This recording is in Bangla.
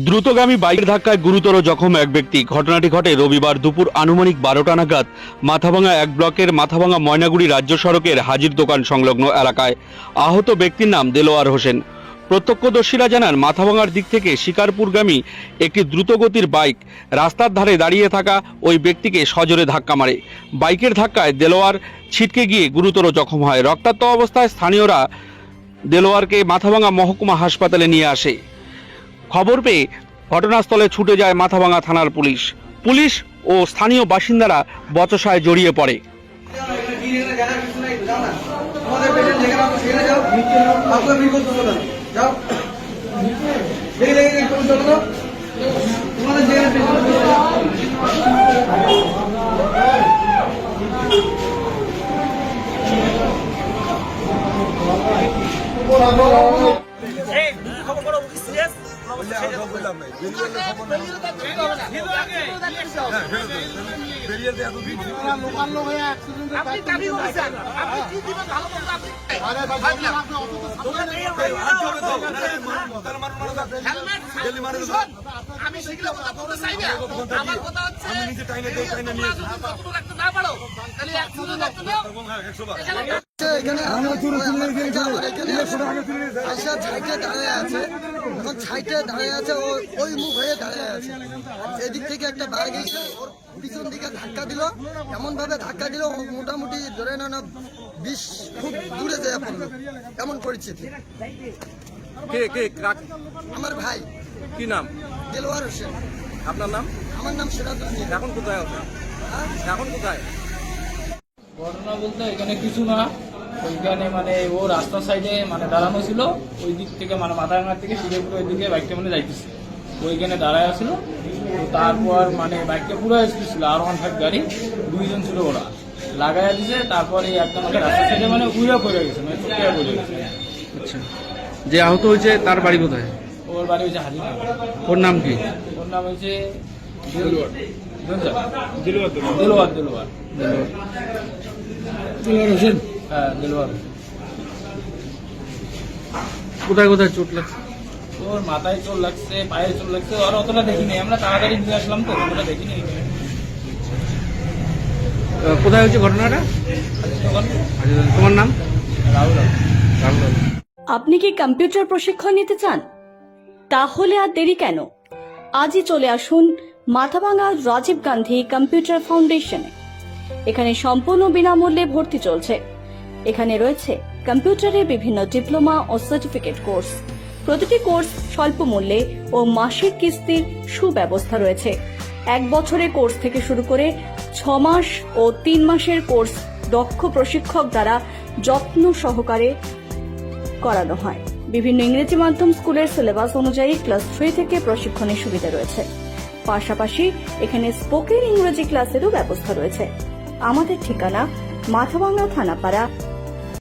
দ্রুতগামী বাইকের ধাক্কায় গুরুতর জখম এক ব্যক্তি। ঘটনাটি ঘটে রবিবার দুপুর আনুমানিক 12টা নাগাদ মাথাভাঙা এক ব্লকের মাথাভাঙা ময়নাগুড়ি রাজ্য সড়কের হাজির দোকান সংলগ্ন এলাকায়। আহত ব্যক্তির নাম দেলোয়ার হোসেন। প্রত্যক্ষদর্শীরা জানান, মাথাভাঙার দিক থেকে শিকারপুরগামী একটি দ্রুতগতির বাইক রাস্তার ধারে দাঁড়িয়ে থাকা ওই ব্যক্তিকে সজোরে ধাক্কা মারে। বাইকের ধাক্কায় দেলোয়ার ছিটকে গিয়ে গুরুতর জখম হয়। রক্তাক্ত অবস্থায় স্থানীয়রা দেলোয়ারকে মাথাভাঙা মহকুমা হাসপাতালে নিয়ে আসে। খবর পেয়ে ঘটনাস্থলে ছুটে যায় মাথাভাঙা থানার পুলিশ ও স্থানীয় বাসিন্দারা বচসায় জড়িয়ে পড়ে। ওই মুখ হয়ে দাঁড়িয়ে আছে। এদিক থেকে একটা বাইক এসে ওর পিছন দিকে ধাক্কা দিল। এমন ভাবে ধাক্কা দিল মোটামুটি ধরে না 20 ফুট দূরে যায় পড়লো। এমন পরিস্থিতি। আমার ভাই। কি নাম? দেলোয়ার হোসেন। আপনার নাম? আমার নাম সিরাজুল। এখন কোথায় আছে? এখন কোথায়? ঘটনা বলতে এখানে কিছু না, ওইখানে মানে ও রাস্তার সাইডে মানে দাঁড়ানো ছিল। ওই দিক থেকে মানে মাথাভাঙা থেকে শিকারপুর ওই দিকে বাইকটা মানে যাইতেছে, ওইখানে দাঁড়ায় আসলো। তারপর মানে বাইকটা পুরো স্পিড ছিল, আর 1.5 গাড়ি, 2 জন ছিল, ওরা লাগাই দিছে। তারপরে একদম রাস্তার সাইডে মানে উড়ে পড়ে গেছে, মানে চুপিয়া পড়ে গেছে। আচ্ছা, যে আহত হয়েছে তার বাড়ি কোথায়? ওর বাড়ি হয়েছে হাজিরপুর। ওর নাম কি? ওর নাম হয়েছে দেলোয়ার হোসেন। হ্যাঁ, দেলোয়ার। কোথায় কোথায় চোট লাগছে? ওর মাথায় চোট লাগছে, পায়ে চোট লাগছে। আর অতটা দেখিনি, আমরা তাড়াতাড়ি নিয়ে আসলাম তো, অতটা দেখিনি। কোথায় হচ্ছে ঘটনাটা? তোমার নাম? রাহুল। আপনি কি কম্পিউটার প্রশিক্ষণ নিতে চান? তাহলে আর দেরি কেন? আজই চলে আসুন মাথাভাঙা রাজীব গান্ধী কম্পিউটার ফাউন্ডেশনে। এখানে সম্পূর্ণ বিনামূল্যে ভর্তি চলছে। এখানে রয়েছে কম্পিউটারের বিভিন্ন ডিপ্লোমা ও সার্টিফিকেট কোর্স। প্রতিটি কোর্স স্বল্প মূল্যে ও মাসিক কিস্তির সুব্যবস্থা রয়েছে। 1 বছরের কোর্স থেকে শুরু করে 6 মাস ও 3 মাসের কোর্স দক্ষ প্রশিক্ষক দ্বারা যত্ন সহকারে করানো হয়। বিভিন্ন ইংরেজি মাধ্যম স্কুলের সিলেবাস অনুযায়ী ক্লাস 3 থেকে প্রশিক্ষণের সুবিধা রয়েছে। পাশাপাশি এখানে স্পোকেন ইংরেজি ক্লাসেরও ব্যবস্থা রয়েছে। আমাদের ঠিকানা মাথাভাঙা থানাপাড়া,